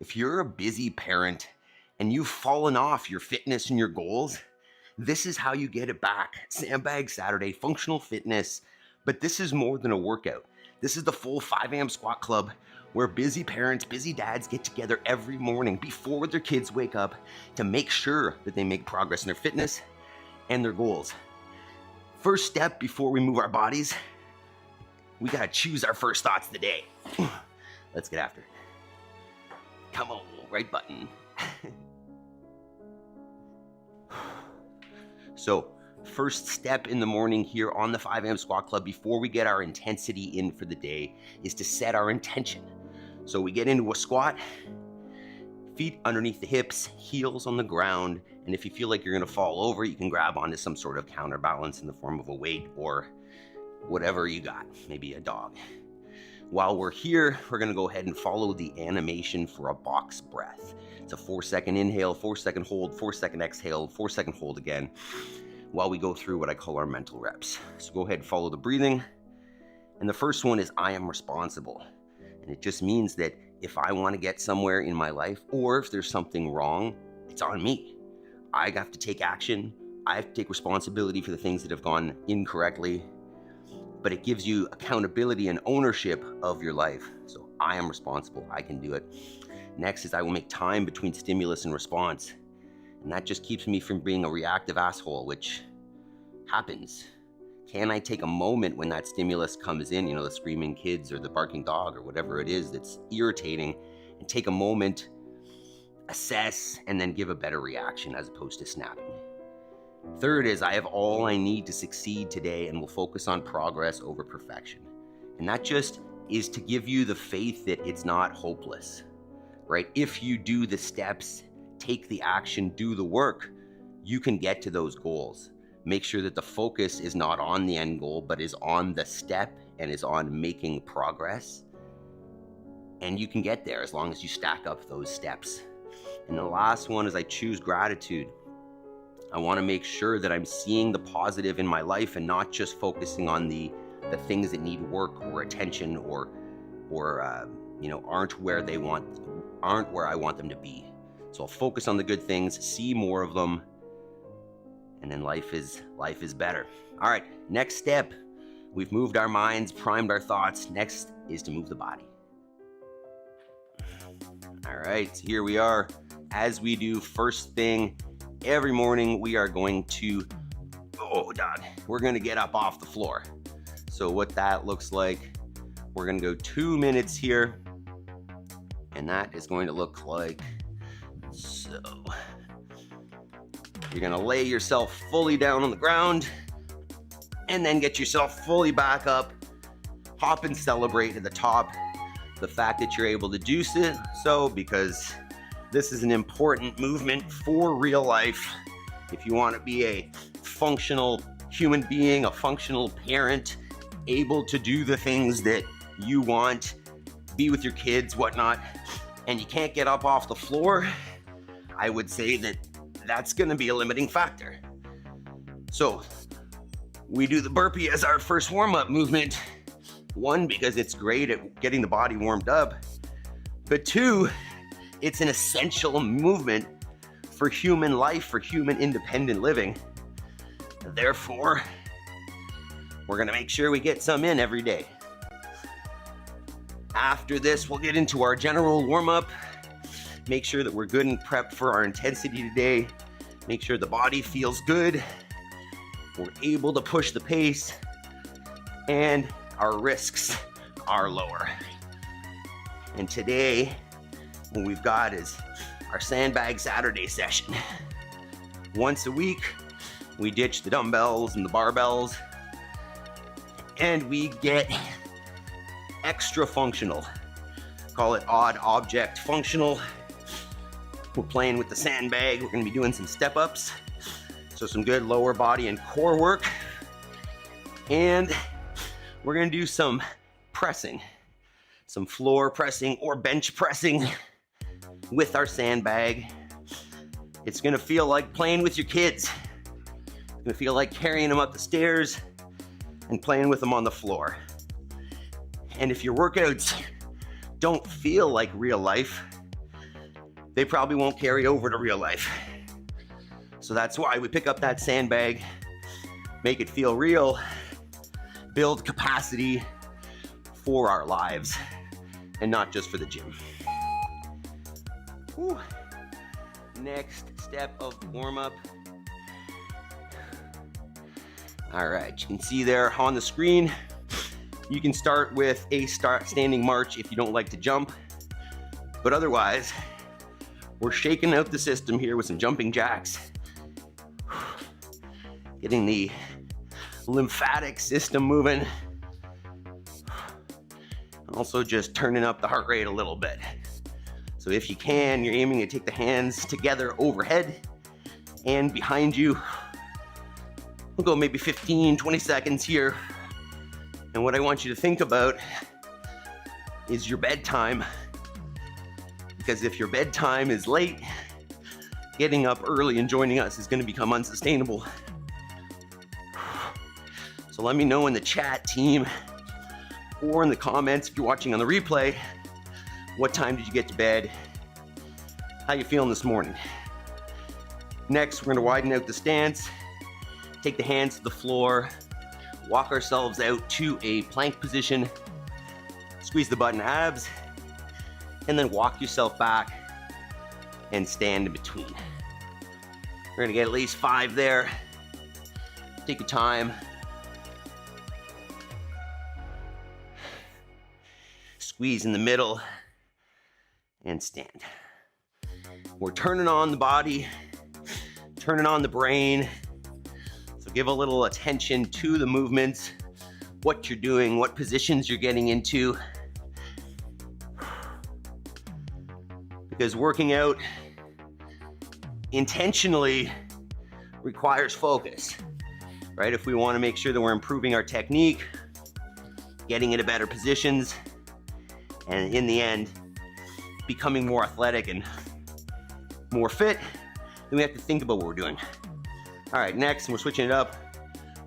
If you're a busy parent and you've fallen off your fitness and your goals, this is how you get it back. Sandbag Saturday, functional fitness, but this is more than a workout. This is the full 5 a.m. squat club where busy parents, busy dads get together every morning before their kids wake up to make sure that they make progress in their fitness and their goals. First step before we move our bodies, we gotta choose our first thoughts of the day. Let's get after it. Come on, right button. So, first step in the morning here on the 5 a.m. squat club before we get our intensity in for the day is to set our intention. So we get into a squat, feet underneath the hips, heels on the ground, and if you feel like you're gonna fall over, you can grab onto some sort of counterbalance in the form of a weight or whatever you got, maybe a dog. While we're here, we're gonna go ahead and follow the animation for a box breath. It's a 4-second inhale, 4-second hold, 4-second exhale, 4-second hold again, while we go through what I call our mental reps. So go ahead and follow the breathing. And the first one is I am responsible. And it just means that if I wanna get somewhere in my life, or if there's something wrong, it's on me. I have to take action. I have to take responsibility for the things that have gone incorrectly. But it gives you accountability and ownership of your life. So I am responsible, I can do it. Next is I will make time between stimulus and response. And that just keeps me from being a reactive asshole, which happens. Can I take a moment when that stimulus comes in, the screaming kids or the barking dog or whatever it is that's irritating, and take a moment, assess, and then give a better reaction as opposed to snapping. Third is I have all I need to succeed today and will focus on progress over perfection. And that just is to give you the faith that it's not hopeless, right? If you do the steps, take the action, do the work, you can get to those goals. Make sure that the focus is not on the end goal, but is on the step and is on making progress. And you can get there as long as you stack up those steps. And the last one is I choose gratitude. I want to make sure that I'm seeing the positive in my life and not just focusing on the things that need work or attention or aren't where I want them to be. So I'll focus on the good things, see more of them, and then life is better. All right, next step. We've moved our minds, primed our thoughts. Next is to move the body. All right, so here we are. As we do first thing every morning, we are going to, we're gonna get up off the floor. So what that looks like, we're gonna go 2 minutes here, and that is going to look like so. You're gonna lay yourself fully down on the ground, and then get yourself fully back up, hop and celebrate at the top the fact that you're able to do so, because this is an important movement for real life. If you want to be a functional human being, a functional parent, able to do the things that you want, be with your kids, whatnot, and you can't get up off the floor, I would say that that's going to be a limiting factor. So we do the burpee as our first warm-up movement. 1, because it's great at getting the body warmed up, but 2, it's an essential movement for human life, for human independent living. Therefore, we're gonna make sure we get some in every day. After this, we'll get into our general warm-up. Make sure that we're good and prepped for our intensity today. Make sure the body feels good. We're able to push the pace, and our risks are lower. And today, what we've got is our Sandbag Saturday session. Once a week, we ditch the dumbbells and the barbells, and we get extra functional. Call it odd object functional. We're playing with the sandbag. We're gonna be doing some step-ups, so some good lower body and core work. And we're gonna do some pressing, some floor pressing or bench pressing with our sandbag. It's gonna feel like playing with your kids. It's gonna feel like carrying them up the stairs and playing with them on the floor. And if your workouts don't feel like real life, they probably won't carry over to real life. So that's why we pick up that sandbag, make it feel real, build capacity for our lives and not just for the gym. Whew. Next step of warm-up. All right, you can see there on the screen, you can start with a standing march if you don't like to jump, but otherwise, we're shaking out the system here with some jumping jacks, getting the lymphatic system moving, also just turning up the heart rate a little bit. So if you can, you're aiming to take the hands together overhead and behind you. We'll go maybe 15, 20 seconds here. And what I want you to think about is your bedtime. Because if your bedtime is late, getting up early and joining us is going to become unsustainable. So let me know in the chat, team, or in the comments if you're watching on the replay, what time did you get to bed? How you feeling this morning? Next, we're going to widen out the stance. Take the hands to the floor, walk ourselves out to a plank position, squeeze the butt and abs, and then walk yourself back and stand in between. We're gonna get at least 5 there. Take your time. Squeeze in the middle and stand. We're turning on the body, turning on the brain. So give a little attention to the movements, what you're doing, what positions you're getting into. Because working out intentionally requires focus, right? If we want to make sure that we're improving our technique, getting into better positions, and in the end, becoming more athletic and more fit, then we have to think about what we're doing. All right, next, and we're switching it up.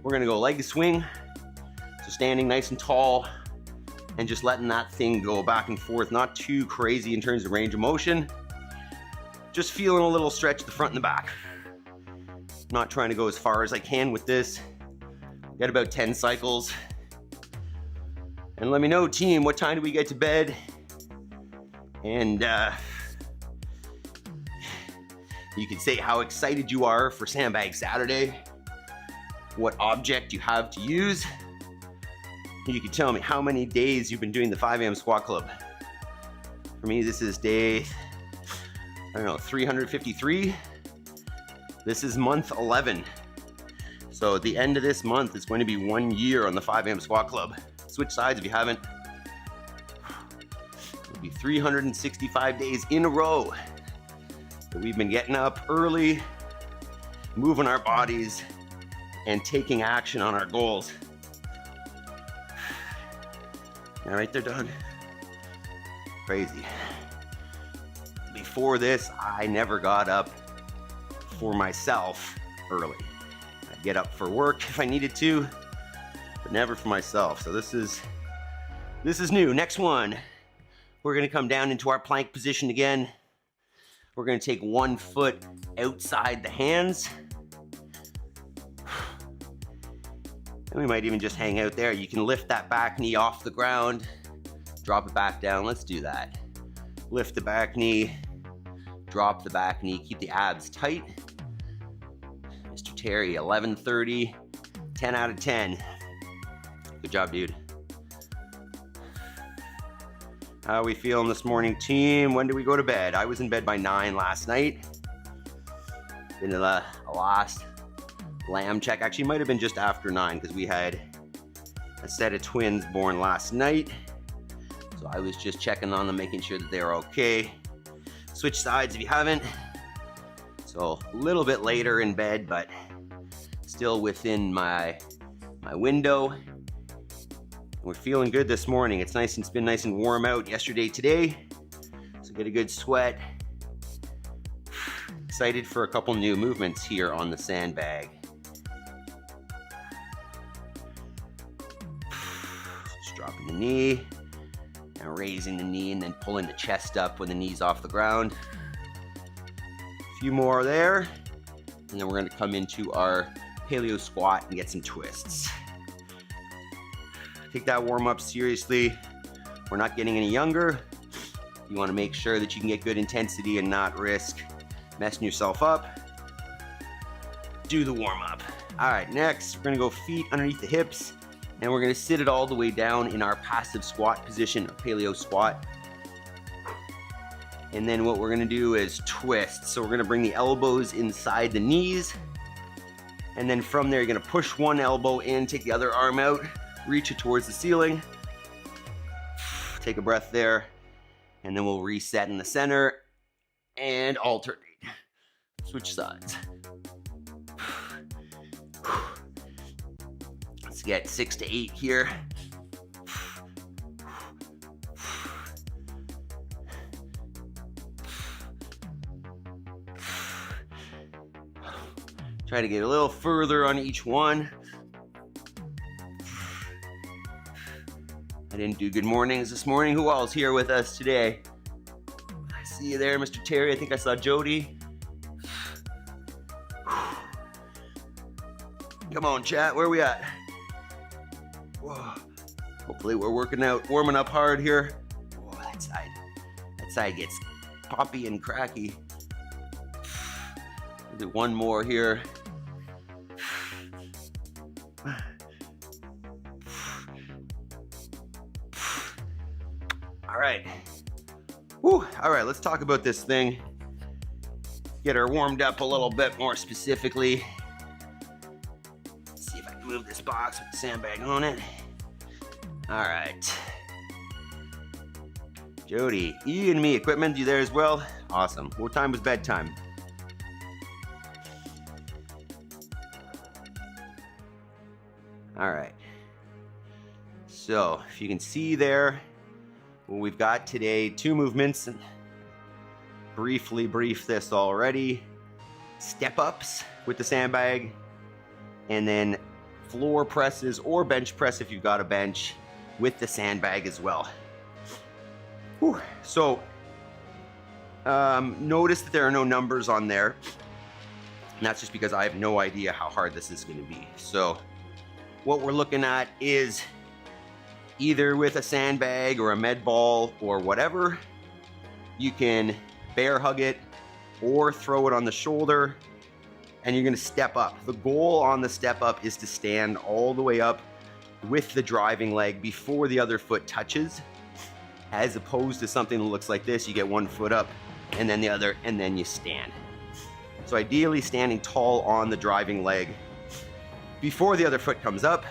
We're gonna go leg swing. So standing nice and tall and just letting that thing go back and forth, not too crazy in terms of range of motion. Just feeling a little stretch the front and the back. Not trying to go as far as I can with this. Got about 10 cycles. And let me know, team, what time do we get to bed? And you can say how excited you are for Sandbag Saturday, what object you have to use. You can tell me how many days you've been doing the 5 a.m. squat club. For me, this is day, 353. This is month 11. So at the end of this month, it's going to be 1 year on the 5 a.m. squat club. Switch sides if you haven't. It'll be 365 days in a row that we've been getting up early, moving our bodies, and taking action on our goals. All right there, Doug? Crazy. Before this, I never got up for myself early. I'd get up for work if I needed to, but never for myself. So this is new. Next one, we're gonna come down into our plank position again. We're gonna take 1 foot outside the hands. And we might even just hang out there. You can lift that back knee off the ground, drop it back down. Let's do that. Lift the back knee, drop the back knee, keep the abs tight. Mr. Terry, 11:30, 10 out of 10. Good job, dude. How are we feeling this morning, team? When do we go to bed? I was in bed by 9 last night. Been a last lamb check. Actually, might have been just after 9 because we had a set of twins born last night. So I was just checking on them, making sure that they're okay. Switch sides if you haven't. So a little bit later in bed, but still within my window. We're feeling good this morning. It's been nice and warm out yesterday, today. So get a good sweat. Excited for a couple new movements here on the sandbag. Just dropping the knee and raising the knee and then pulling the chest up when the knee's off the ground. few more there. And then we're gonna come into our paleo squat and get some twists. Take that warm up seriously. We're not getting any younger. You wanna make sure that you can get good intensity and not risk messing yourself up. Do the warm up. All right, next, we're gonna go feet underneath the hips, and we're gonna sit it all the way down in our passive squat position, a paleo squat. And then what we're gonna do is twist. So we're gonna bring the elbows inside the knees, and then from there, you're gonna push one elbow in, take the other arm out, reach it towards the ceiling. Take a breath there, and then we'll reset in the center and alternate. Switch sides. Let's get 6 to 8 here. Try to get a little further on each one. I didn't do good mornings this morning. Who else here with us today? I see you there, Mr. Terry. I think I saw Jody. Come on, chat. Where are we at? Whoa. Hopefully we're warming up hard here. Whoa, that side gets poppy and cracky. We'll do one more here. All right. Whew. All right, let's talk about this thing. Get her warmed up a little bit more specifically. Let's see if I can move this box with the sandbag on it. All right. Jody, E and me equipment, you there as well? Awesome. What time was bedtime? All right. So if you can see there, what we've got today, 2 movements. Briefly brief this already. Step ups with the sandbag, and then floor presses or bench press if you've got a bench with the sandbag as well. Whew. So notice that there are no numbers on there. And that's just because I have no idea how hard this is going to be. So what we're looking at is either with a sandbag or a med ball or whatever, you can bear hug it or throw it on the shoulder, and you're going to step up. The goal on the step up is to stand all the way up with the driving leg before the other foot touches, as opposed to something that looks like this. You get one foot up and then the other, and then you stand. So ideally standing tall on the driving leg before the other foot comes up.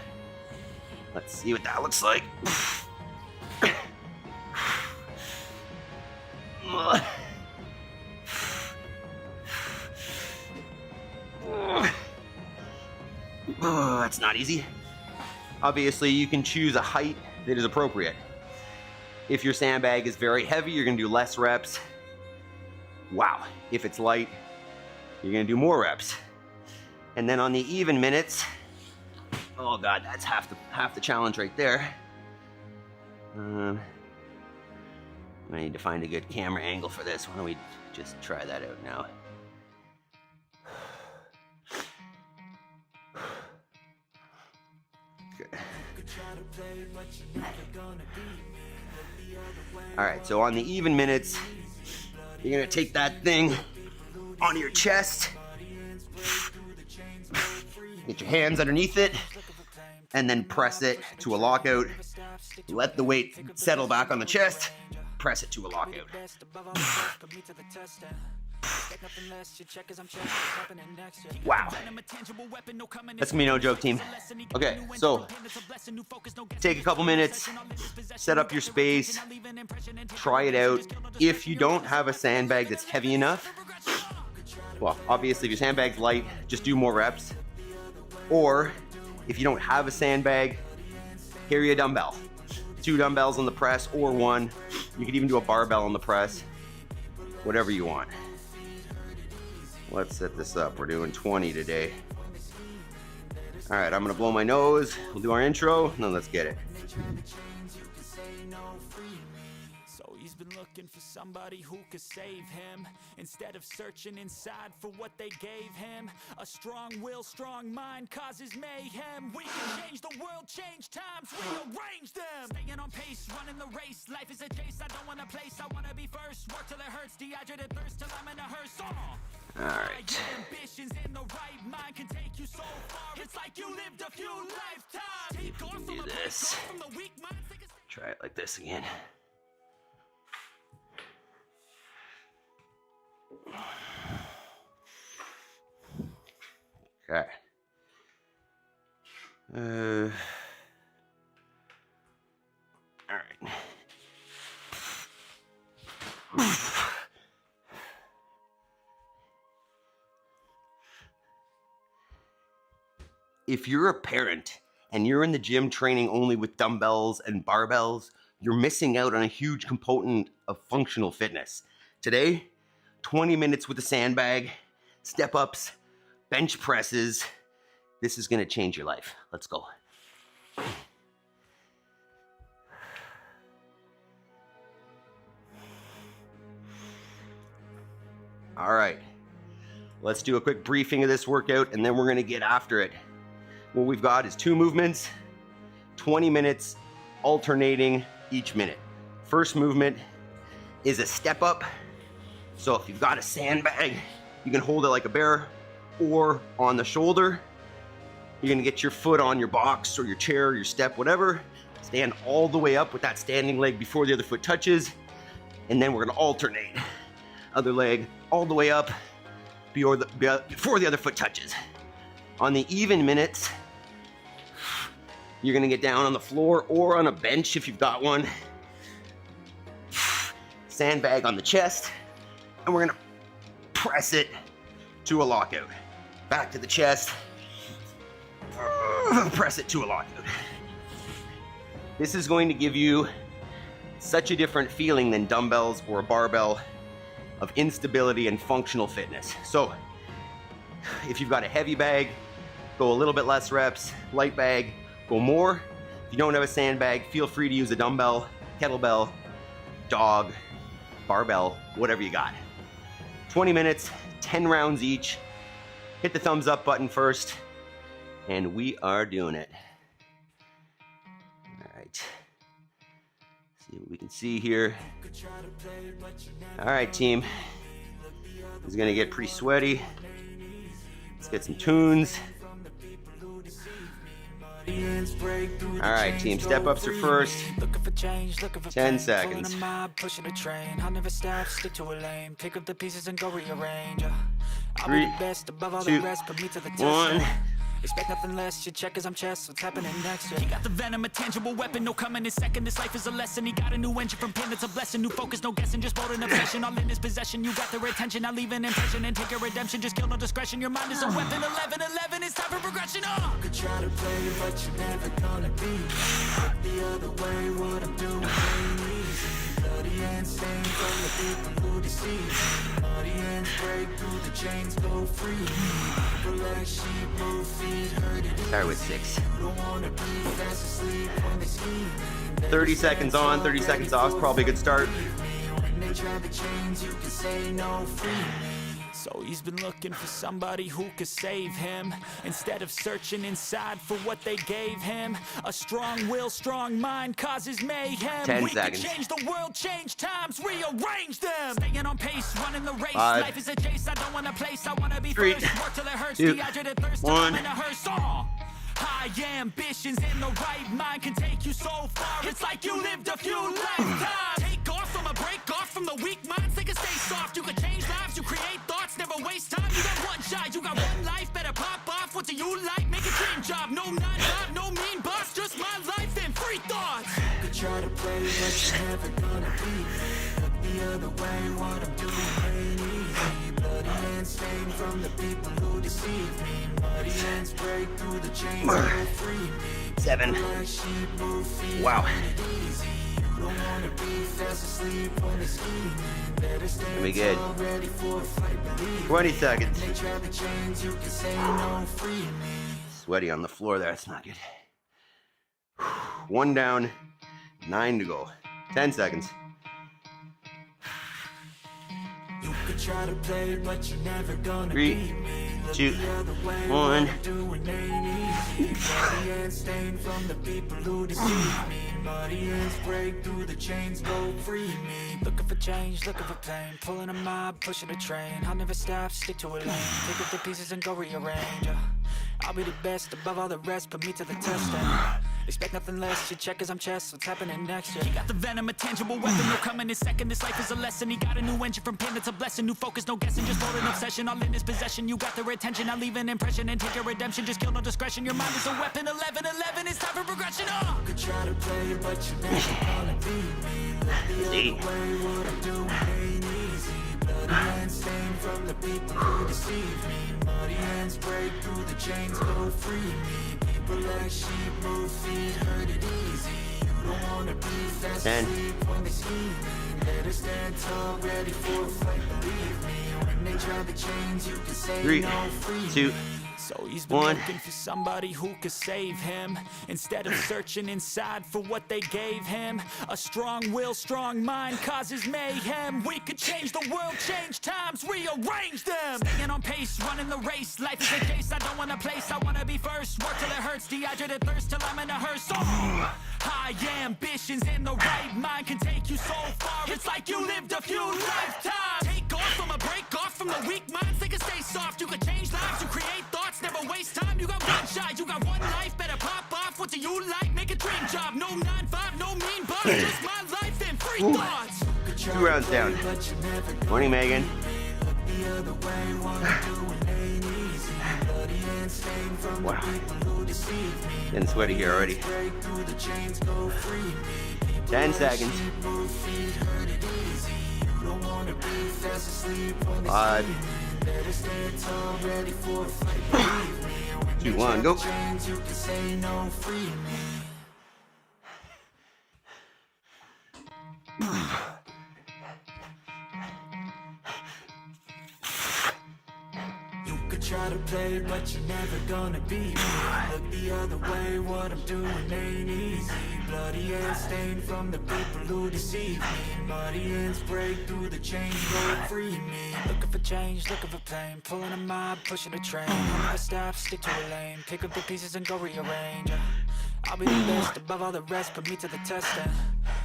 Let's see what that looks like. Oh, that's not easy. Obviously, you can choose a height that is appropriate. If your sandbag is very heavy, you're gonna do less reps. Wow. If it's light, you're gonna do more reps. And then on the even minutes, oh God, that's half the challenge right there. I need to find a good camera angle for this. Why don't we just try that out now? Good. All right, so on the even minutes, you're gonna take that thing onto your chest, get your hands underneath it, and then press it to a lockout. Let the weight settle back on the chest, press it to a lockout. Wow. That's gonna be no joke, team. Okay, so take a couple minutes, set up your space, try it out. If you don't have a sandbag that's heavy enough, well, obviously if your sandbag's light, just do more reps. Or if you don't have a sandbag, carry a dumbbell. 2 dumbbells on the press or 1. You could even do a barbell on the press, whatever you want. Let's set this up. We're doing 20 today. All right, I'm gonna blow my nose. We'll do our intro, and then let's get it. looking for somebody who could save him, instead of searching inside for what they gave him. A strong will, strong mind causes mayhem. We can change the world, change times, rearrange them. Staying on pace, running the race. Life is a chase, I don't want a place. I want to be first, work till it hurts. Dehydrated thirst till I'm in a hearse. All right. Ambitions in the right mind can take you so far. It's like you lived a few lifetimes. Take off Do this. Try it like this again. Okay. All right. If you're a parent and you're in the gym training only with dumbbells and barbells, you're missing out on a huge component of functional fitness. Today, 20 minutes with a sandbag, step-ups, bench presses. This is gonna change your life. Let's go. All right, let's do a quick briefing of this workout and then we're gonna get after it. What we've got is 2 movements, 20 minutes, alternating each minute. First movement is a step up. So if you've got a sandbag, you can hold it like a bear or on the shoulder. You're gonna get your foot on your box or your chair or your step, whatever. Stand all the way up with that standing leg before the other foot touches. And then we're gonna alternate. Other leg all the way up before the other foot touches. On the even minutes, you're gonna get down on the floor or on a bench if you've got one. Sandbag on the chest, and we're gonna press it to a lockout. Back to the chest, press it to a lockout. This is going to give you such a different feeling than dumbbells or a barbell of instability and functional fitness. So if you've got a heavy bag, go a little bit less reps. Light bag, go more. If you don't have a sandbag, feel free to use a dumbbell, kettlebell, dog, barbell, whatever you got. 20 minutes, 10 rounds each. Hit the thumbs up button first, and we are doing it. All right. See what we can see here. All right, team. This is gonna get pretty sweaty. Let's get some tunes. All right, team, step ups are first. 10 seconds. 3, 2, 1. Expect nothing less, your check as I'm chess, what's happening next? He got the venom, a tangible weapon, no coming in second. This life is a lesson, he got a new engine from pain, it's a blessing. New focus, no guessing, just bold and obsession. All in his possession, you got their attention. I'll leave an impression and take your redemption. Just kill no discretion, your mind is a weapon. 11-11, it's time for progression. You could try to play, but you're never gonna be. Look the other way, what I'm doing ain't easy. Bloody and stained from the people who deceive. Bloody hands break through the chains, go free. People like sheep, move feet, hurt it. Start with 6. 30 seconds on, 30 seconds off, probably a good start. So he's been looking for somebody who could save him, instead of searching inside for what they gave him. A strong will, strong mind causes mayhem. 10 we seconds. Can change the world, change times, rearrange them. Staying on pace, running the race. 5, Life is a chase, I don't want a place. I want to be 3, first, work till it hurts. 2, Dehydrated thirst, 1. I'm in a hearse. High ambitions in the right mind can take you so far. It's like you lived a few lifetimes. Take off from a break off from the weak minds. They can stay soft. You can change lives. You create thoughts. Never waste time. You got one shot. You got one life. Better pop off. What do you like? Make a dream job. No, not job. No mean boss. Just my life and free thoughts. You could try to play, but you're never gonna be. Look the other way. What I'm doing ain't easy. Bloody hands stained from the people who deceive me. Muddy hands break through the chains. 7. Wow. Gonna be good. 20 seconds. Sweaty on the floor there, that's not good. 1 down, 9 to go. 10 seconds. try to play, but you're never gonna 3, beat me. Look 2, the other way, 1. what I'm doing ain't easy. Bloody hands stained from the people who deceive me. Muddy hands break through the chains, go free me. Looking for change, looking for pain, pulling a mob, pushing a train. I'll never stop, stick to a lane, pick up the pieces and go rearrange. I'll be the best above all the rest, put me to the test. Expect nothing less, you check as I'm chess, what's happening next? Yeah. He got the venom, a tangible weapon, no coming in second. This life is a lesson, he got a new engine from pain, that's a blessing. New focus, no guessing, just hold an obsession, all in his possession. You got their attention, I'll leave an impression and take your redemption. Just kill no discretion, your mind is a weapon. 11-11, it's time for progression. You could try to play, but you're never gonna beat me. Look the other way, what I'm doing ain't easy. Bloody hands stained from the people who deceive me. Muddy hands break through the chains, go free me. People like sheep move feet, hurt it easy. You don't wanna be fast asleep when they scheme me. Better stand tall, ready for a fight, believe me. When they try to change, you can say 3, no, free 2, me. So he's been 1. looking for somebody who could save him, instead of searching inside for what they gave him. A strong will, strong mind causes mayhem. We could change the world, change times, rearrange them. Staying on pace, running the race. Life is a case, I don't want a place, I wanna be first. Work till it hurts, dehydrated thirst till I'm in a hearse. Oh, high ambitions in the right mind can take you so far. It's like you lived a few lifetimes. Take off from a break off from the weak minds. They can stay soft, you can change lives, you create thoughts, never waste time. You got one shot, you got one life, better pop off. What do you like? Make a dream job. No 9-5, no mean boss, just my life and free thoughts. 2 rounds down. Morning, Megan. Wow. Getting sweaty here already. 10 seconds. 5, 2, 1, go. You could try to play, but you're never gonna beat me. Look the other way, what I'm doing ain't easy. Bloody hands stained from the people who deceive me. Muddy hands break through the chains, go free me. Looking for change, looking for pain, pulling a mob, pushing a train. I'll never stop, stick to a lane, pick up the pieces and go rearrange. I'll be the best above all the rest, put me to the test.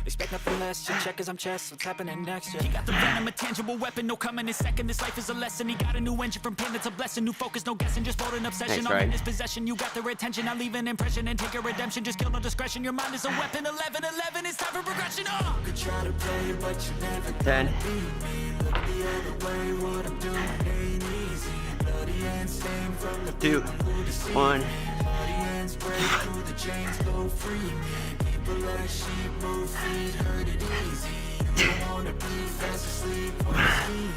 Expect nothing less, you check as I'm chess, what's happening next? Yeah. He got the venom, a tangible weapon, no coming in second. This life is a lesson, he got a new engine from pain, that's a blessing. New focus, no guessing, just hold an obsession. All in his possession, you got their attention, I'll leave an impression and take your redemption. Just kill no discretion, your mind is a weapon. 11-11, it's time for progression. You could try to play, but you never 10, beat me. Look the other way, what I'm doing ain't easy. Bloody hands stained from the 2, 1. Bloody hands break through the chains, go free me. People like sheep move feet, hurt it easy. You don't wanna be fast asleep when you see me.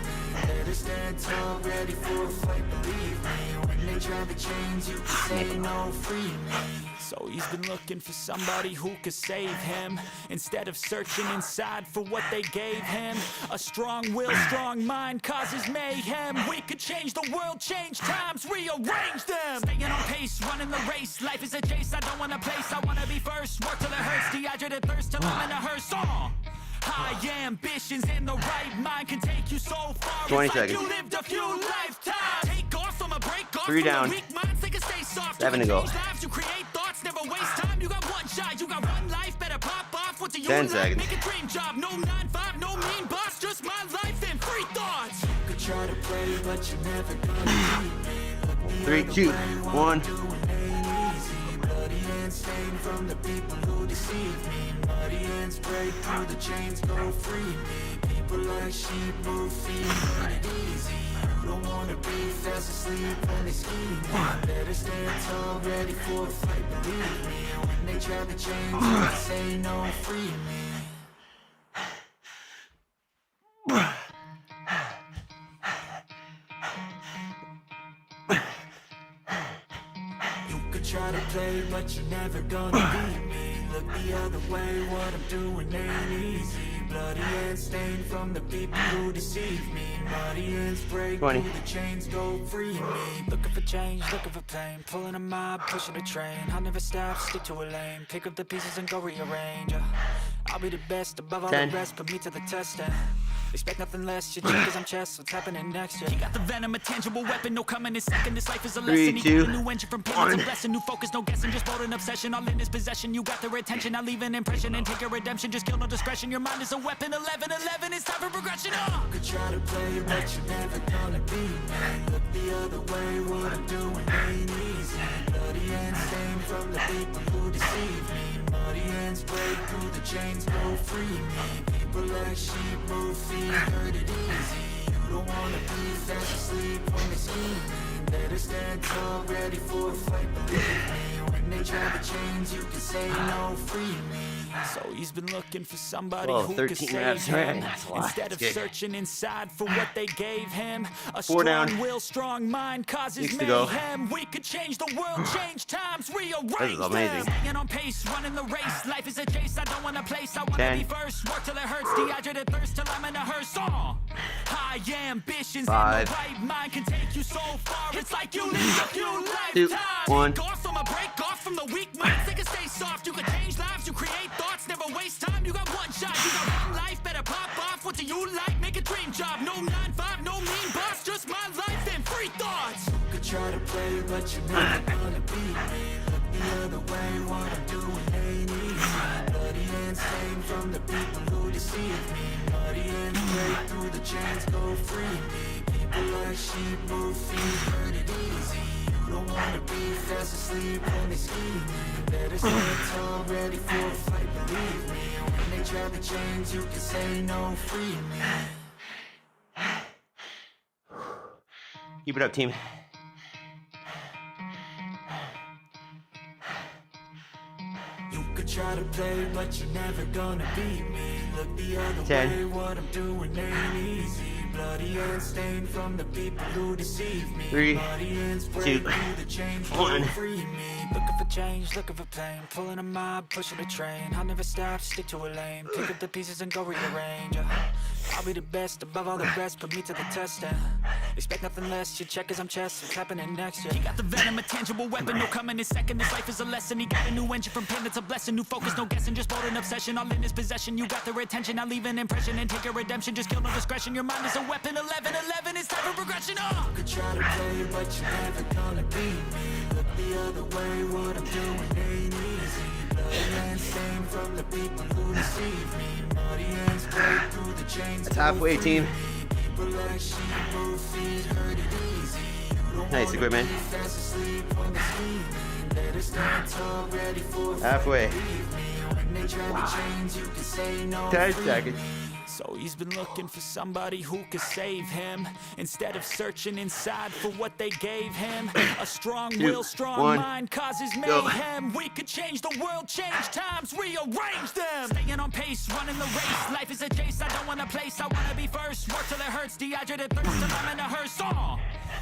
Better stand tall, ready for a fight, believe me. When they try to change, you can say no, free me. So he's been looking for somebody who could save him, instead of searching inside for what they gave him. A strong will, strong mind causes mayhem. We could change the world, change times, rearrange them. Staying on pace, running the race. Life is a chase, I don't want a place, I wanna be first. Work till it hurts, dehydrated thirst till I'm in a hearse. High ambitions in the right mind can take you so far. 20 it's like seconds. you lived a few lifetimes. Take off from a break off 3 from down. the weak minds. They can stay soft. 7 you to can go. change lives, you create thoughts, never waste time. You got one shot, you got one life, better pop off. What do you 10 like? seconds. Make a dream job. No 9-5, no mean boss, just my life and free thoughts. You could try to play, but you're never gonna beat me. 3, 2, 1. Bloody hands stained from the people who deceive me. Muddy hands break through the chains, go free me. People like sheep move feet, hurt it easy. You don't wanna be fast asleep when they scheme me. Better stand tall, ready for a fight, believe me. When they try to change, you can say no, free me. Try to play, but you're never gonna beat me. Look the other way, what I'm doing ain't easy. Bloody hands stained from the people who deceive me. Muddy hands break 20. through the chains, go free me. Looking for change, looking for pain, pulling a mob, pushing a train. I'll never stop, stick to a lane, pick up the pieces and go rearrange. I'll be the best above all 10. the rest, put me to the test. Expect nothing less, you check as I'm chess, what's happening next, yeah. He got the venom, a tangible weapon, no coming in second. This life is a lesson, he got a new engine from pain, it's a blessing. New focus, no guessing, just bold and obsession. All in his possession, you got their attention. I'll leave an impression and take your redemption. Just kill no discretion, your mind is a weapon. 11-11, it's time for progression. You could try to play, but you're never gonna be me. Look the other way, what I'm doing ain't easy. Bloody and stained from the people who deceive me. Muddy hands break through the chains, go free me. People like sheep move feet, hurt it easy. You don't wanna be fast asleep when they scheming. Better stand tall, ready for a fight, believe me. When they try to change, you can say no, free me. So he's been looking for somebody who could save him. Instead of searching inside for what they gave him. A strong will, strong mind causes mayhem. We could change the world, change times, rearrange them. Staying on pace, running the race. Life is a chase, I don't want a place. I want to be first, work till it hurts. Dehydrated thirst till I'm in a hearse. High ambitions and the right mind can take you so far. It's like you live a few lifetimes. Take off from a break off from the weak minds. They can stay soft, you can change lives, you create thoughts, never waste time. You got one shot, you got one life, better pop off. What do you like? Make a dream job. No 9-5, no mean boss, just my life and free thoughts. You could try to play, but you're never gonna beat me. Look the other way, what I'm doing ain't easy. Bloody hands stained from the people who deceive me. Muddy hands break through the chains, go free me. People like sheep move feet, hurt it easy. You don't wanna be fast asleep when they scheming. Better stand tall, ready for a fight, believe me. When they try to change, you can say no, free me. Keep it up, team. You could try to play, but you're never gonna beat me. Look the other way, what I'm doing ain't easy. Bloody hands stained from the people who deceive me. 3, 2, 1. Free me. Looking for change, looking for pain. Pulling a mob, pushing a train. I'll never stop, stick to a lane. Pick up the pieces and go rearrange. I'll be the best above all the rest, put me to the test and expect nothing less, you check as I'm chess, what's happening next, yeah. He got the venom, a tangible weapon, no coming in second. This life is a lesson, he got a new engine from pain, it's a blessing. New focus, no guessing, just bold and obsession. All in his possession, you got their attention. I'll leave an impression and take your redemption. Just kill no discretion, your mind is a weapon. 11-11, it's time for progression. You could try to play, but you're never gonna beat me. Look the other way, what I'm doing ain't easy. Bloody hands stained from the people who deceive me. Muddy hands break through the chains. That's halfway, team. People like sheep move feet, hurt it easy. Nice equipment. Halfway. 10 seconds. So he's been looking for somebody who could save him. Instead of searching inside for what they gave him. A strong will, strong mind causes mayhem. We could change the world, change times, rearrange them. Staying on pace, running the race. Life is a chase, I don't want a place. I wanna be first, work till it hurts. Dehydrated thirst till I'm in a hearse.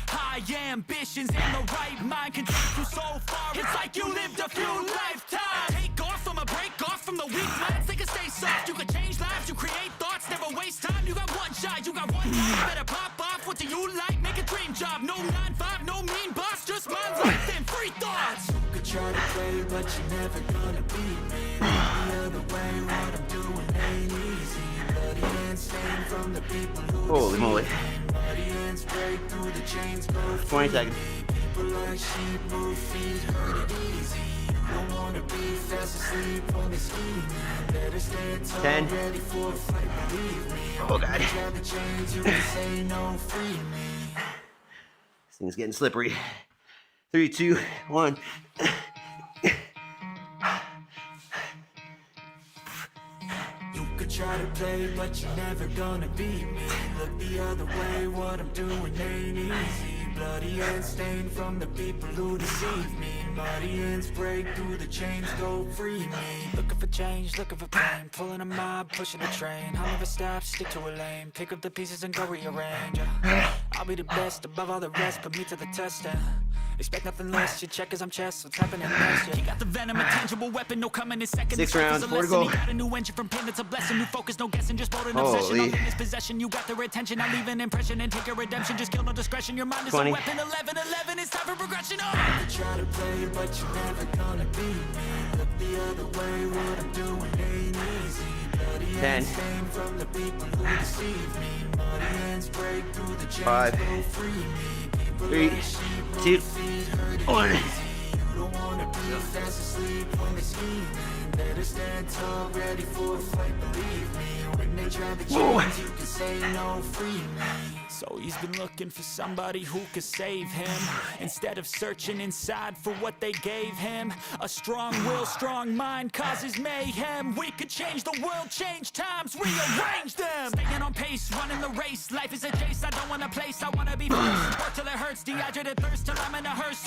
High ambitions and the right mind can take you so far. It's like you lived a few lifetimes. Take off from a break off from the weak minds. They can stay soft, you can change lives, you create thoughts, never waste time. You got one shot, you got one life, better pop off. What do you like? Make a dream job. No 9-5, no mean boss, just my life and free thoughts. You could try to play, but you're never gonna beat me. The other way, what I'm doing ain't easy. Bloody hands stained from the people who holy moly. 20 seconds. People like sheep move feet, hurt it easy. You don't wanna be fast asleep on the scheme. Better stand tall, 10. ready for a fight, believe me. Oh god. Try to change, you can say no, free me. This thing's getting slippery. 3, 2, 1. You could try to play, but you're never gonna beat me. Look the other way, what I'm doing ain't easy. Bloody hands stained from the people who deceive me. Muddy hands break through the chains, go free me. Looking for change, looking for pain. Pulling a mob, pushing a train. I'll never stop, stick to a lane. Pick up the pieces and go rearrange. I'll be the best above all the rest, put me to the test and expect nothing less, you check as I'm chess, what's happening next, yeah. He got the venom, a tangible weapon, no coming in second. 6 rounds, 4 to go. He got a new engine from pain, it's a blessing. New focus, no guessing, just bold and obsession. All in his possession, you got their attention. I'll leave an impression and take your redemption. Just kill no discretion, your mind is 20. a weapon. 11-11, it's time for progression. I could try to play, but you're never gonna beat me. Look the other way, what I'm doing ain't easy. Bloody 10, 5, 3, 2, 1. So he's been looking for somebody who could save him, instead of searching inside for what they gave him. A strong will, strong mind causes mayhem. We could change the world, change times, rearrange them. Staying on pace, running the race. Life is a chase, I don't want a place, I wanna be first. Work till it hurts, dehydrated thirst till I'm in a hearse.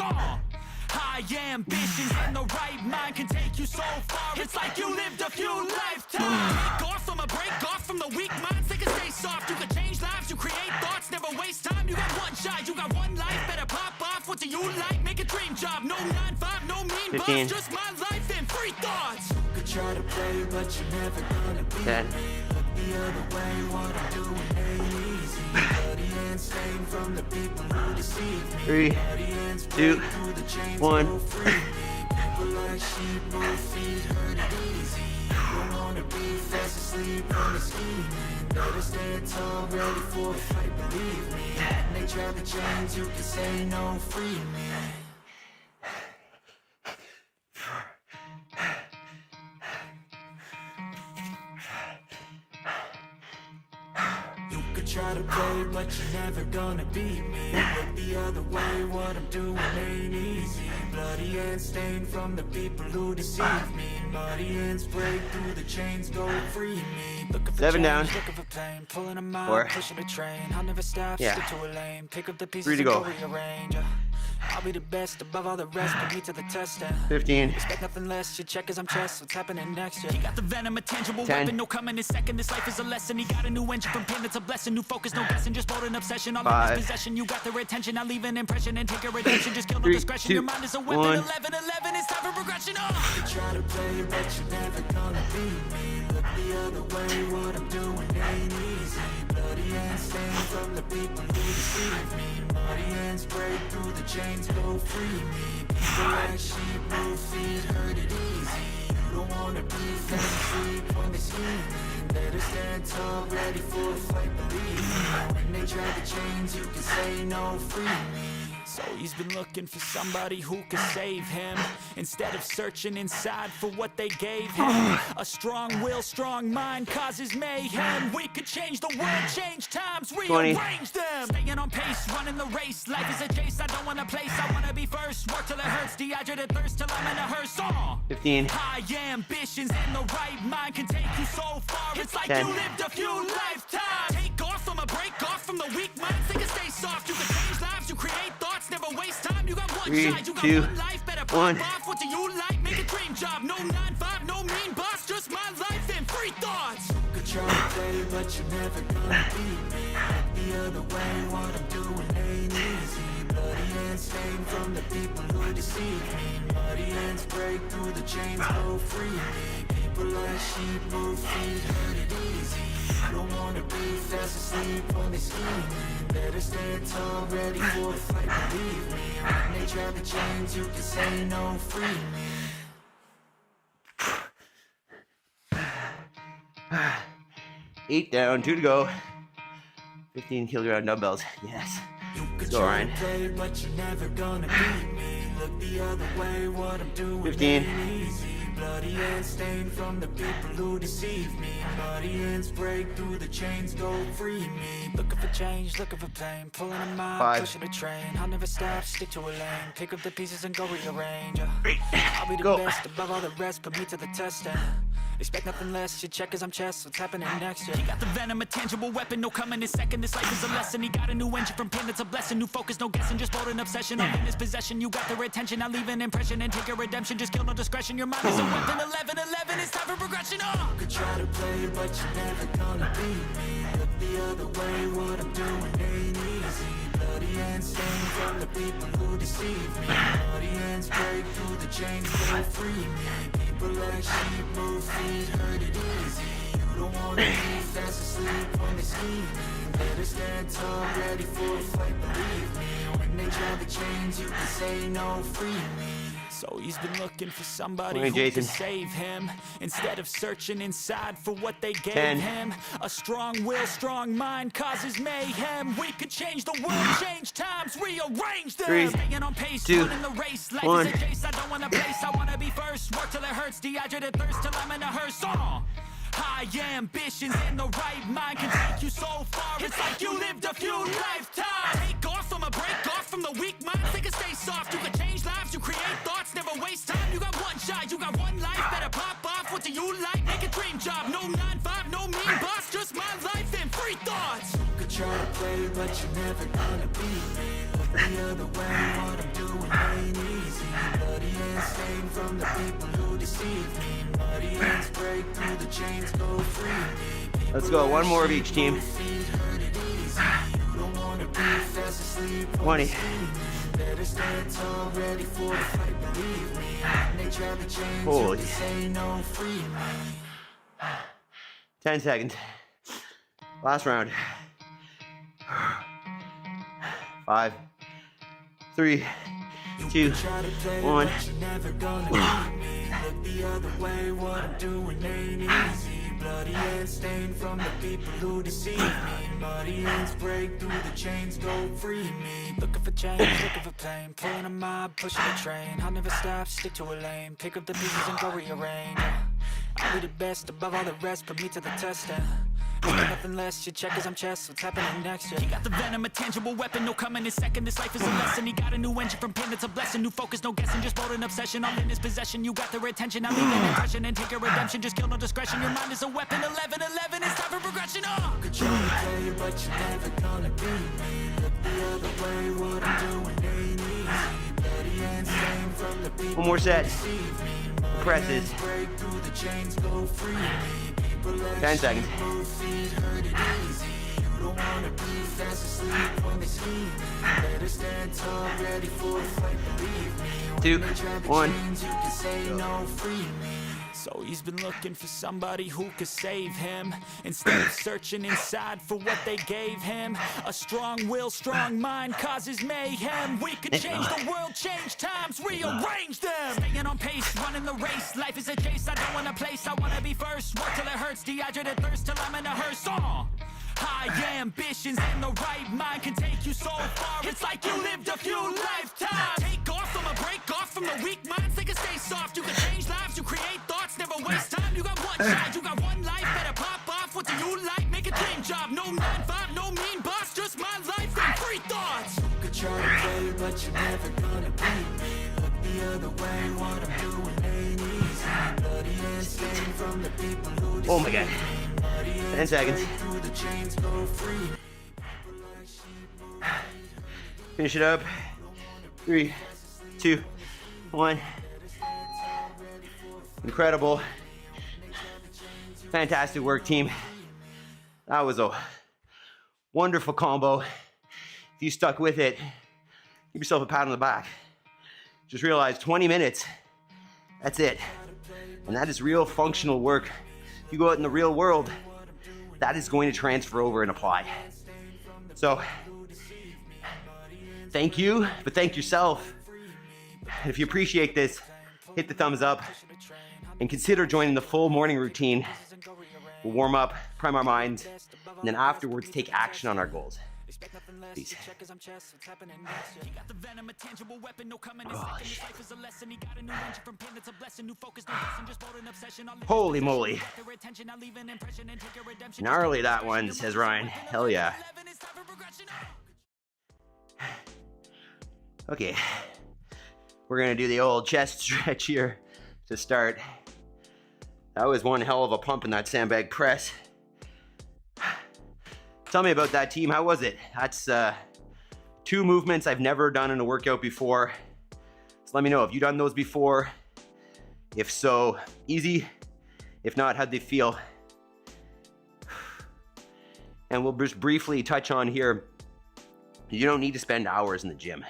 High ambitions and the right mind can take you so far. It's like you lived a few lifetimes. Take off from a break off from the weak minds. They can stay soft. You can change lives. You create thoughts. Never waste time. You got one shot. You got one life. Better pop off. What do you like? Make a dream job. No 9-5. No mean boss. Just my life and free thoughts. You could try to play, but you're never gonna be 10. me. Look the other way. What I'm doing ain't easy. Bloody and stained from the people who deceive me. 3, 2, 1. People like sheep, move feet, hurt it easy. Don't wanna be fast asleep on the scheming. Better stand tall, ready for a fight, believe me. When they try to change, you can say no, free me. You could try to play, but you're never gonna beat me. Look the other way, what I'm doing ain't easy. Bloody and stained from the people who deceive me. Muddy ends break through the chains, go free me. Looking for 7 change, down. looking for pain, pulling a 4. mile, pushing a train. I'll never stop, Yeah. stick to a lane. Pick up the 3 pieces to and go. go rearrange. I'll be the best above all the rest, put me to the test. 15. Expect nothing less, you check as I'm chest, what's happening next? Yeah. He got the venom, a tangible 10. weapon, no coming in second. This life is a lesson. He got a new engine from pain, it's a blessing. New focus, no guessing, just bold and obsession. All in 5. his possession, you got their attention. I'll leave an impression and take a redemption. Just kill no 3, discretion. 2, Your mind is a weapon. 1. 11, it's time for progression. You try to play, but you're never gonna beat me. Look the other way, what I'm doing ain't easy. Bloody and stained from the people who deceive me. Muddy ends break through the chains, go free me. People like sheep, move feet, hurt it easy. You don't wanna be fast asleep on the scheming. Better stand tall, ready for a fight, believe me. When they try to change, you can say no, free me. So he's been looking for somebody who could save him, instead of searching inside for what they gave him. A strong will, strong mind causes mayhem. We could change the world, change times, 20. rearrange them. Staying on pace, running the race. Life is a chase, I don't want a place, I wanna be first. Work till it hurts, dehydrated thirst till I'm in a hearse. 15. High ambitions and the right mind can take you so far. It's like 10. you lived a few lifetimes. Take off from a break off from the weak minds. They can stay soft. You can change lives. You create thoughts. Never waste time. You got one 3, shot. You got 2, one life. Better pop 1. off. What do you like? Make a dream job. No 9-5. No mean boss. Just my life and free thoughts. You could try to play, but you're never gonna beat me. Look the other way. What I'm doing ain't easy. Bloody and stained from the people who deceive me. Muddy ends break through the chains, go free me. People like sheep, move feet, hurt it easy. You don't wanna be fast asleep on the scheming. Better stand tall, ready for a fight, believe me. When they try to change, you can say no, free me. 8 down, 2 to go. 15 kilogram dumbbells. Yes. You could Go, try Ryan. to play, but you're never gonna beat me. Look the other way, what I'm doing 15. ain't easy. Bloody and stained from the people who deceive me. Muddy ends break through the chains, go free me. Looking for change, looking for pain, pulling a mile, 5. pushing a train. I'll never stop, stick to a lane. Pick up the pieces and go rearrange. I'll be the Go. best above all the rest, put me to the test. Expect nothing less, you check as I'm chest, what's happening next? Yeah. He got the venom, a tangible weapon, no coming in second. This life is a lesson. He got a new engine from pain, it's a blessing. New focus, no guessing, just bold and obsession. All in his possession, you got their attention. I'll leave an impression and take a redemption. Just kill no discretion. Your mind is a weapon. 11, it's time for progression. You could try to play, but you're never gonna beat me. Look the other way, what I'm doing ain't easy. Bloody and stained from the people who deceive me. Muddy ends break through the chains, go free me. People like sheep, move feet, hurt it easy. You don't wanna be fast asleep on the scheming. Better stand tall, ready for a fight, believe me. When they try to change, you can say no, free me. So he's been looking for somebody Morning, who Jason. can save him, instead of searching inside for what they gave 10. him. A strong will, strong mind causes mayhem. We could change the world, change times, rearrange them. 3, Staying on pace, 2, running the race. Life 1. is a chase, I don't wanna place, I wanna be first. Work till it hurts, dehydrated thirst till I'm in a hearse. High ambitions in the right mind can take you so far. It's like you lived a few lifetimes. Take off from a break off from the weak minds. They can stay soft. You can change lives. You create thoughts. Never waste time. You got one shot. You got one life. Better pop off. What do you like? Make a dream job. No 9-5. No mean boss. Just my life and free thoughts. You could try to play, but you're never gonna beat me. Look the other way. What I'm doing ain't easy. Bloody and stained from the people who deceive me. Muddy hands break through the chains. Go free me. Let's go. One more of each team. 20. Holy. 10 seconds. Last round. 5, 3, 2, 1. Bloody hands stained from the people who deceive me. Muddy hands break through the chains, go free me. Looking for change, looking for pain. Pulling a mob, pushing a train. I'll never stop, stick to a lane. Pick up the pieces and go rearrange. I'll be the best above all the rest, put me to the test. Nothing less, your checkers, I'm chess. What's happening next? He got the venom, a tangible weapon. No coming in second. This life is a lesson. He got a new engine from pain. It's a blessing. New focus, no guessing. Just bold and obsession. All in his possession. You got their attention. I leave an impression and take your redemption. Just kill no discretion. Your mind is a weapon. 11-11. It's time for progression. Could try to play, but you're never gonna beat me. Look the other way. What I'm doing ain't easy. Bloody hands stained from the people. One more set. Presses. 10 seconds. 2, 1. So he's been looking for somebody who could save him, instead of searching inside for what they gave him. A strong will, strong mind causes mayhem. We could change the world, change times, rearrange them. Staying on pace, running the race. Life is a chase, I don't wanna place, I wanna be first. Work till it hurts, dehydrated thirst till I'm in a hearse. High ambitions in the right mind can take you so far. It's like you lived a few lifetimes. Take off from a break off from the weak minds. They can stay soft. You can change lives. You create thoughts. Never waste time. You got one shot. You got one life. Better pop off. What do you like? Make a dream job. No 9-5. No mean boss. Just my life and free thoughts. You could try to play, but you're never gonna beat me. Look the other way. What I'm doing ain't easy. Bloody hands stained from the people who Oh my god. 10 seconds. Finish it up. 3, 2, 1. Incredible. Fantastic work, team. That was a wonderful combo. If you stuck with it, give yourself a pat on the back. Just realize 20 minutes, that's it. And that is real functional work. If you go out in the real world, that is going to transfer over and apply. So, thank you, but thank yourself. And if you appreciate this, hit the thumbs up and consider joining the full morning routine. We'll warm up, prime our minds, and then afterwards take action on our goals. Peace. Holy moly. Gnarly that one, says Ryan. Hell yeah. Okay. We're gonna do the old chest stretch here to start. That was one hell of a pump in that sandbag press. Tell me about that, team. How was it? That's 2 movements I've never done in a workout before. So let me know, have you done those before? If so, easy. If not, how'd they feel? And we'll just briefly touch on here, you don't need to spend hours in the gym.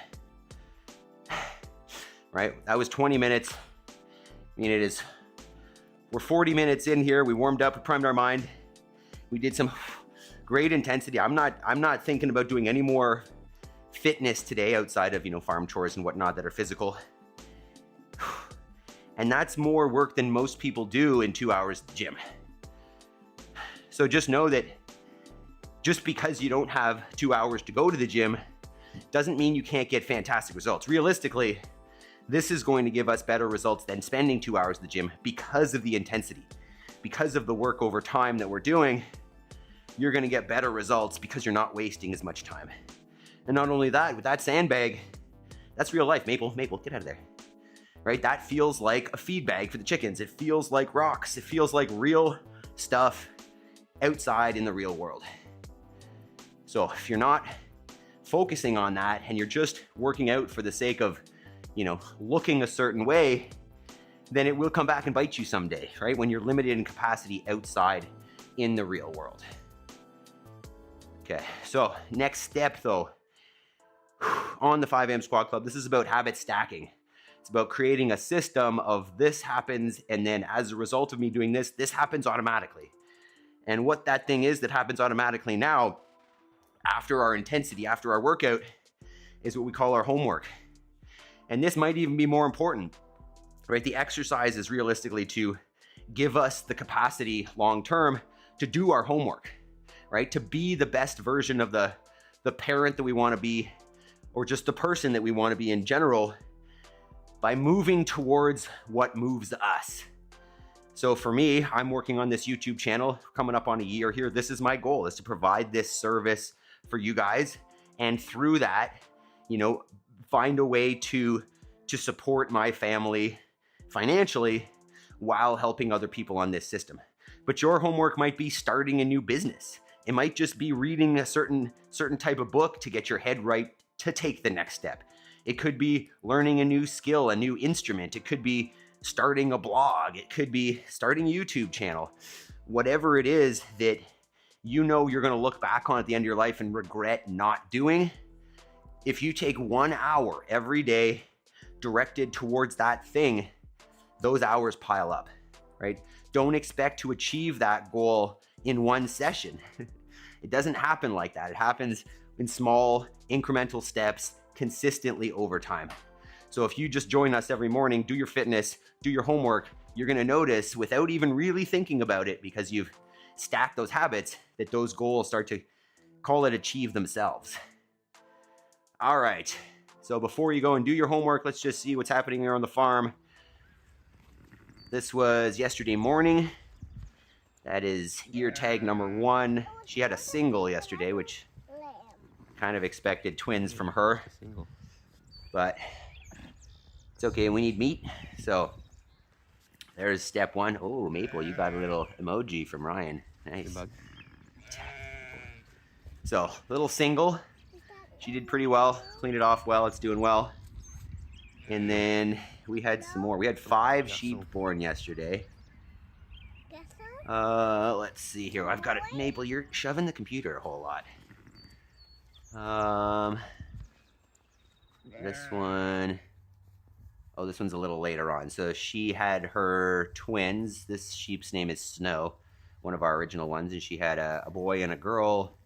Right? That was 20 minutes. I mean, we're 40 minutes in here. We warmed up, we primed our mind. We did some great intensity. I'm not thinking about doing any more fitness today outside of, farm chores and whatnot that are physical. And that's more work than most people do in 2 hours at the gym. So just know that just because you don't have 2 hours to go to the gym doesn't mean you can't get fantastic results. Realistically, this is going to give us better results than spending 2 hours at the gym because of the intensity. Because of the work over time that we're doing, you're gonna get better results because you're not wasting as much time. And not only that, with that sandbag, that's real life. Maple, get out of there. Right? That feels like a feed bag for the chickens. It feels like rocks. It feels like real stuff outside in the real world. So if you're not focusing on that and you're just working out for the sake of, looking a certain way, then it will come back and bite you someday, right? When you're limited in capacity outside in the real world. Okay, so next step though, on the 5 AM Squat Club, this is about habit stacking. It's about creating a system of this happens, and then as a result of me doing this, this happens automatically. And what that thing is that happens automatically now, after our intensity, after our workout, is what we call our homework. And this might even be more important, right? The exercise is realistically to give us the capacity long-term to do our homework, right? To be the best version of the parent that we want to be, or just the person that we want to be in general, by moving towards what moves us. So for me, I'm working on this YouTube channel, coming up on a year here. This is my goal, is to provide this service for you guys. And through that, find a way to support my family financially while helping other people on this system. But your homework might be starting a new business. It might just be reading a certain type of book to get your head right to take the next step. It could be learning a new skill, a new instrument. It could be starting a blog. It could be starting a YouTube channel. Whatever it is that you're going to look back on at the end of your life and regret not doing, if you take 1 hour every day directed towards that thing, those hours pile up, right? Don't expect to achieve that goal in one session. It doesn't happen like that. It happens in small incremental steps consistently over time. So if you just join us every morning, do your fitness, do your homework, you're going to notice without even really thinking about it, because you've stacked those habits, that those goals start to, call it, achieve themselves. All right, so before you go and do your homework, let's just see what's happening here on the farm. This was yesterday morning. That is ear tag number 1. She had a single yesterday, which kind of expected twins from her. But it's okay, we need meat. So there's step 1. Oh, Maple, you got a little emoji from Ryan. Nice. So, little single. She did pretty well, cleaned it off well, it's doing well. And then we had some more. We had 5 sheep born yesterday. Let's see here. I've got it. Maple, you're shoving the computer a whole lot. This one. Oh, this one's a little later on. So she had her twins. This sheep's name is Snow, one of our original ones. And she had a boy and a girl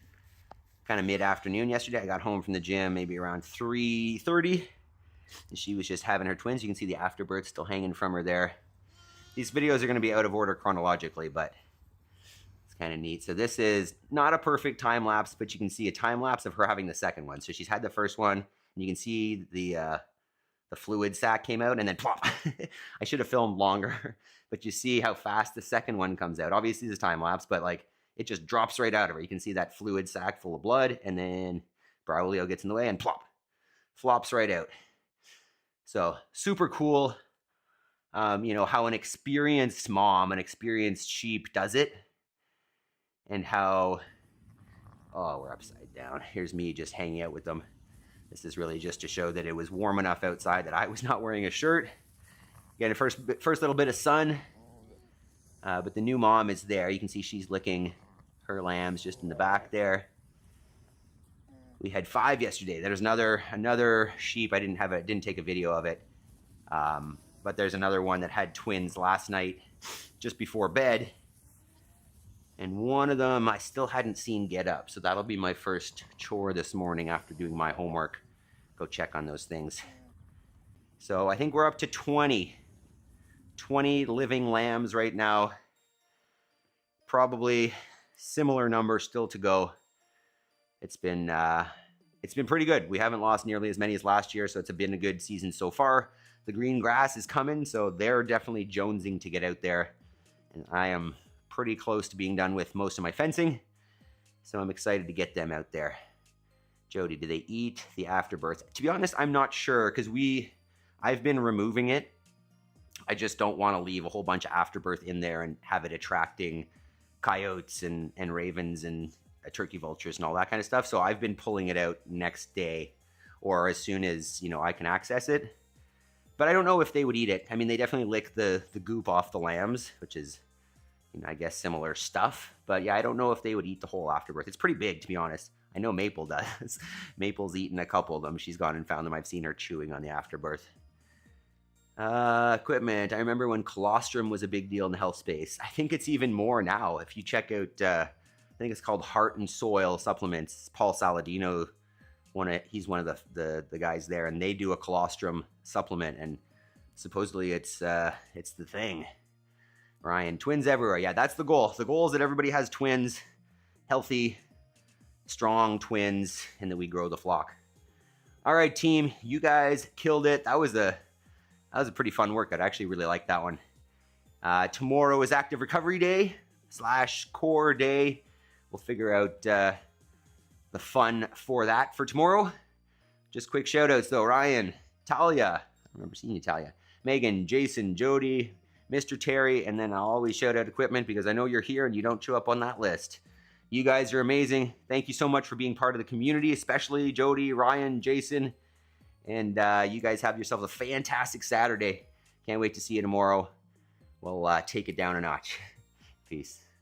kind of mid-afternoon yesterday. I got home from the gym maybe around 3:30. And she was just having her twins. You can see the afterbirth still hanging from her there. These videos are going to be out of order chronologically, but it's kind of neat. So this is not a perfect time lapse, but you can see a time lapse of her having the second one. So she's had the first one, and you can see the fluid sac came out, and then plop. I should have filmed longer, but you see how fast the second one comes out. Obviously, it's a time lapse, but like it just drops right out of her. You can see that fluid sac full of blood, and then Braulio gets in the way, and plop, flops right out. So super cool. How an experienced mom, an experienced sheep does it, and how, oh, we're upside down. Here's me just hanging out with them. This is really just to show that it was warm enough outside that I was not wearing a shirt. Getting first little bit of sun, but the new mom is there. You can see she's licking her lambs just in the back there. We had 5 yesterday. There's another sheep. I didn't take a video of it. But there's another one that had twins last night just before bed. And one of them I still hadn't seen get up. So that'll be my first chore this morning after doing my homework. Go check on those things. So I think we're up to 20 20 living lambs right now. Probably similar number still to go. It's been pretty good. We haven't lost nearly as many as last year, so it's been a good season so far. The green grass is coming, so they're definitely jonesing to get out there. And I am pretty close to being done with most of my fencing, so I'm excited to get them out there. Jody, do they eat the afterbirth? To be honest, I'm not sure, because I've been removing it. I just don't want to leave a whole bunch of afterbirth in there and have it attracting coyotes and ravens and turkey vultures and all that kind of stuff. So I've been pulling it out next day or as soon as, I can access it. But I don't know if they would eat it. I mean, they definitely lick the goop off the lambs, which is, I guess similar stuff. But yeah, I don't know if they would eat the whole afterbirth. It's pretty big, to be honest. I know Maple does. Maple's eaten a couple of them. She's gone and found them. I've seen her chewing on the afterbirth. Equipment. I remember when colostrum was a big deal in the health space. I think it's even more now. If you check out, I think it's called Heart and Soil Supplements. Paul Saladino, he's one of the guys there, and they do a colostrum supplement, and supposedly it's the thing. Ryan, twins everywhere. Yeah, that's the goal. The goal is that everybody has twins, healthy, strong twins, and that we grow the flock. All right, team, you guys killed it. That was a pretty fun workout. I actually really liked that one. Tomorrow is active recovery day / core day. We'll figure out the fun for that for tomorrow. Just quick shout outs though. Ryan, Talia, I remember seeing you, Talia, Megan, Jason, Jody, Mr. Terry, and then I'll always shout out equipment because I know you're here and you don't show up on that list. You guys are amazing. Thank you so much for being part of the community, especially Jody, Ryan, Jason, and you guys have yourselves a fantastic Saturday. Can't wait to see you tomorrow. We'll take it down a notch. Peace.